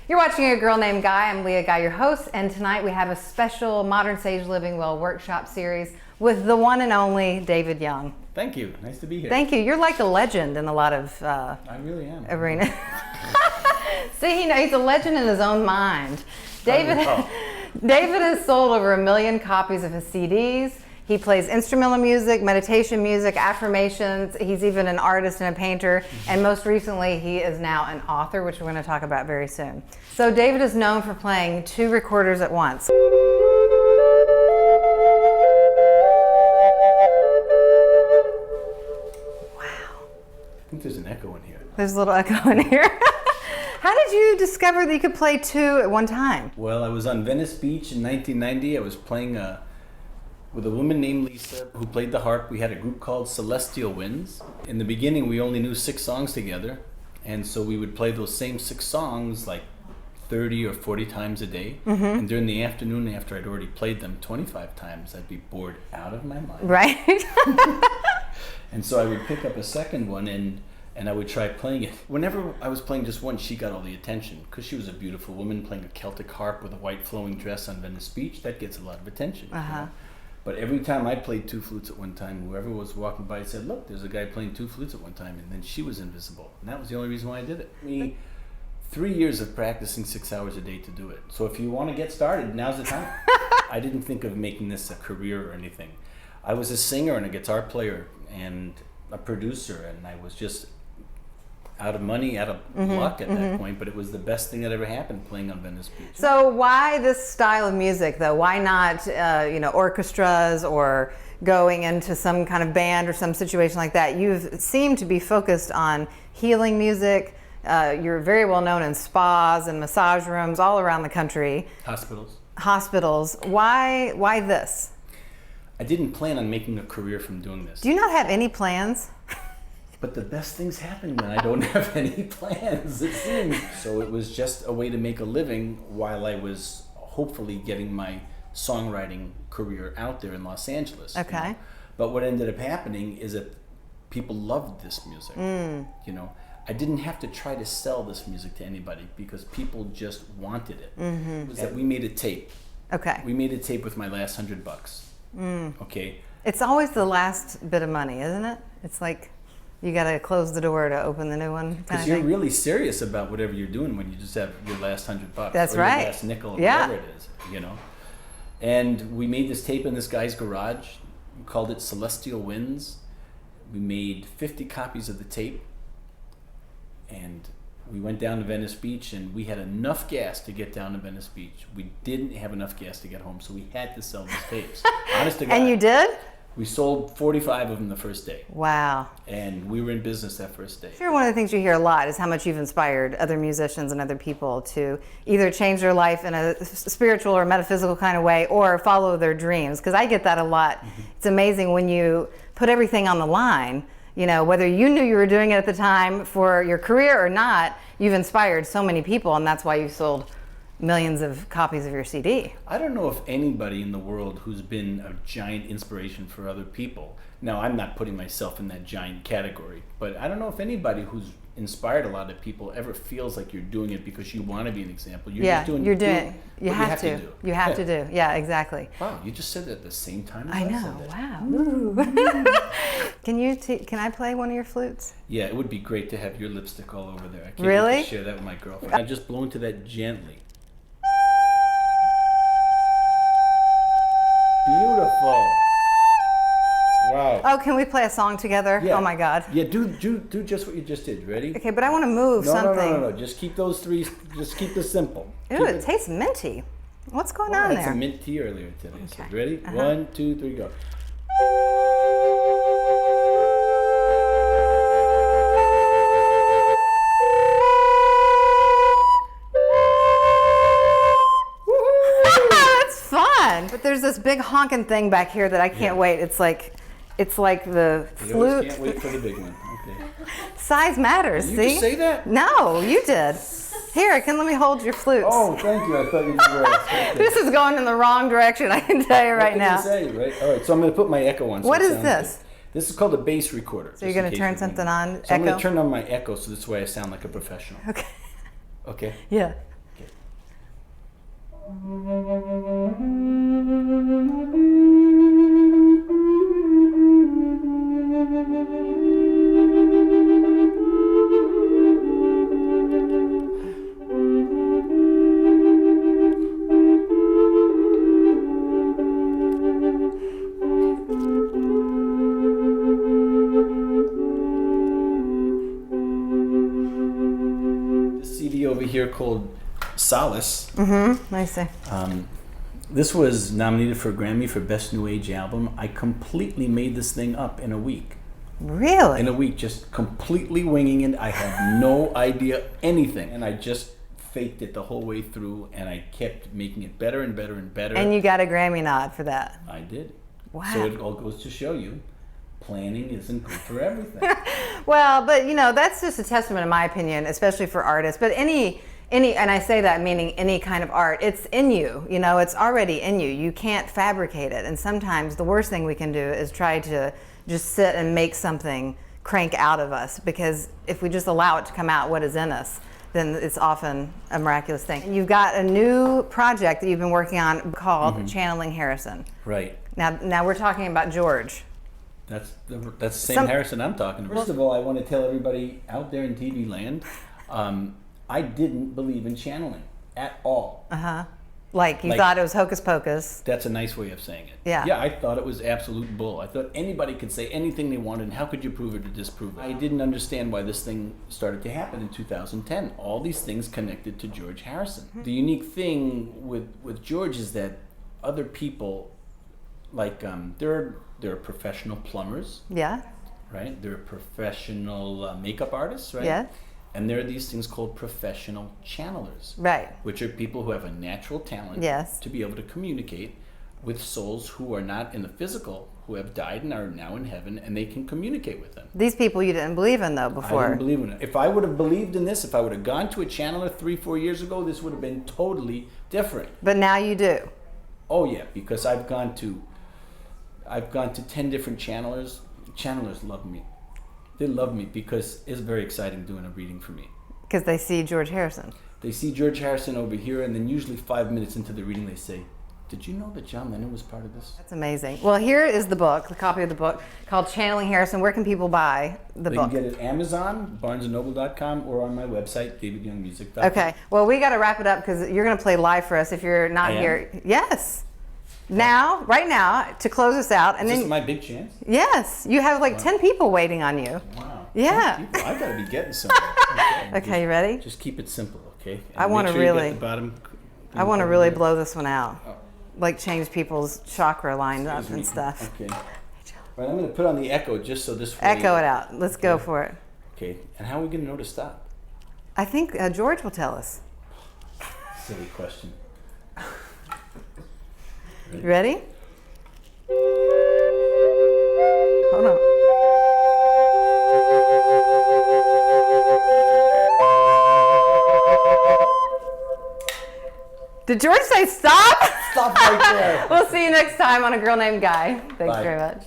You're watching A Girl Named Guy. I'm Leah Guy, your host, and tonight we have a special Modern Sage Living Well workshop series with the one and only David Young. Thank you. Nice to be here. Thank you. You're like a legend in a lot of I really am. arenas. See, he's a legend in his own mind. David has sold over 1 million copies of his CDs. He plays instrumental music, meditation music, affirmations. He's even an artist and a painter. And most recently, he is now an author, which we're going to talk about very soon. So David is known for playing 2 recorders at once. I think there's an echo in here. There's a little echo in here. How did you discover that you could play 2 at one time? Well, I was on Venice Beach in 1990. I was playing with a woman named Lisa who played the harp. We had a group called Celestial Winds. In the beginning, we only knew 6 songs together. And so we would play those same 6 songs like 30 or 40 times a day. Mm-hmm. And during the afternoon, after I'd already played them 25 times, I'd be bored out of my mind. Right. And so I would pick up a second one and I would try playing it. Whenever I was playing just one, she got all the attention because she was a beautiful woman playing a Celtic harp with a white flowing dress on Venice Beach. That gets a lot of attention. Uh-huh. You know? But every time I played 2 flutes at one time, whoever was walking by said, "Look, there's a guy playing 2 flutes at one time," and then she was invisible. And that was the only reason why I did it. 3 years of practicing 6 hours a day to do it. So if you want to get started, now's the time. I didn't think of making this a career or anything. I was a singer and a guitar player and a producer, and I was just out of money, out of luck at that point, but it was the best thing that ever happened playing on Venice Beach. So why this style of music, though? Why not, orchestras or going into some kind of band or some situation like that? You've seemed to be focused on healing music. You're very well known in spas and massage rooms all around the country. Hospitals. Why this? I didn't plan on making a career from doing this. Do you not have any plans? But the best things happen when I don't have any plans, it seems. So it was just a way to make a living while I was hopefully getting my songwriting career out there in Los Angeles. Okay. You know? But what ended up happening is that people loved this music. You know, I didn't have to try to sell this music to anybody because people just wanted it. It was that we made a tape. Okay. We made a tape with my last $100. Okay. It's always the last bit of money, isn't it? It's like you got to close the door to open the new one. Because you're really serious about whatever you're doing when you just have your last $100. That's or right. Your last nickel, or whatever it is, you know. And we made this tape in this guy's garage. We called it Celestial Winds. We made 50 copies of the tape. And we went down to Venice Beach, and we had enough gas to get down to Venice Beach. We didn't have enough gas to get home, so we had to sell these tapes. Honest to God. And you did? We sold 45 of them the first day. Wow. And we were in business that first day. Sure, one of the things you hear a lot is how much you've inspired other musicians and other people to either change their life in a spiritual or metaphysical kind of way or follow their dreams, because I get that a lot. It's amazing when you put everything on the line, you know, whether you knew you were doing it at the time for your career or not, you've inspired so many people, and that's why you sold millions of copies of your CD. I don't know if anybody in the world who's been a giant inspiration for other people. Now, I'm not putting myself in that giant category, but I don't know if anybody who's inspired a lot of people ever feels like you're doing it because you want to be an example. You're just doing, you're doing. You have to. do. You have to do. Yeah, exactly. Wow, you just said it at the same time as I I know. said Wow. Can I play one of your flutes? Yeah, it would be great to have your lipstick all over there. I can't Really? wait to share that with my girlfriend. I just blow into that gently. Beautiful. Wow. Oh, can we play a song together? Yeah. Oh my God. Yeah, do just what you just did. Ready? Okay, but I want to move something. No. Just keep those 3. Just keep this simple. Ooh, it tastes minty. What's going on I had there? some mint tea earlier today. Okay. So ready? 1, 2, 3, go. That's fun. But there's this big honking thing back here that I can't wait. It's like the You flute. always can't wait for the big one. Okay. Size matters. Did see? you just say that? No, you did. Here, let me hold your flutes. Oh, thank you. I thought you were asking. This is going in the wrong direction, I can tell you right now. What can you say, right? All right, so I'm going to put my echo on. So What it is sounds this? good. This is called a bass recorder. So you're going to turn something on, So I'm going echo? to turn on my echo so this way I sound like a professional. Okay. Okay? Yeah. Okay. CD over here called Solace. I see. This was nominated for a Grammy for Best New Age Album. I completely made this thing up in a week. Really? In a week, just completely winging it. I had no idea anything, and I just faked it the whole way through, and I kept making it better and better and better. And you got a Grammy nod for that. I did. Wow. So it all goes to show you, planning isn't good for everything. Well, but that's just a testament, in my opinion, especially for artists. But any, and I say that meaning any kind of art, it's in you. It's already in you. You can't fabricate it. And sometimes the worst thing we can do is try to just sit and make something crank out of us, because if we just allow it to come out what is in us, then it's often a miraculous thing. You've got a new project that you've been working on called Channeling Harrison. Right. Now we're talking about George. That's the same Harrison I'm talking about. First of all, I want to tell everybody out there in TV land, I didn't believe in channeling at all. Like you thought it was hocus pocus. That's a nice way of saying it. Yeah. Yeah, I thought it was absolute bull. I thought anybody could say anything they wanted, and how could you prove it or disprove it? I didn't understand why this thing started to happen in 2010. All these things connected to George Harrison. The unique thing with George is that other people, like there are professional plumbers. Yeah. Right? There are professional makeup artists, right? Yeah. And there are these things called professional channelers. Right. Which are people who have a natural talent to be able to communicate with souls who are not in the physical, who have died and are now in heaven, and they can communicate with them. These people you didn't believe in, though, before. I didn't believe in it. If I would have believed in this, if I would have gone to a channeler 3-4 years ago, this would have been totally different. But now you do. Oh yeah, because I've gone to 10 different channelers. Channelers love me. They love me because it's very exciting doing a reading for me. Because they see George Harrison. They see George Harrison over here, and then usually 5 minutes into the reading they say, "Did you know that John Lennon was part of this?" That's amazing. Well, here is the book, the copy of the book called Channeling Harrison. Where can people buy the book? They can get it at Amazon, BarnesandNoble.com, or on my website, DavidYoungMusic.com. Okay. Well, we got to wrap it up because you're going to play live for us if you're not here. Yes. Now, right now, to close us out, and Is then this my big chance? yes, you have like 10 people waiting on you. Wow. Yeah. I gotta be getting somewhere. Okay, you ready? Just keep it simple, okay? And I want to make sure you really, get the bottom. I want to really blow this one out, like change people's chakra lines up and stuff. Okay. Right, I'm gonna put on the echo just so this way. Echo it out. Let's go for it. Okay. And how are we gonna know to stop? I think George will tell us. Silly question. You ready? Hold on. Did George say stop? Stop right there. We'll see you next time on A Girl Named Guy. Thanks Bye. very much.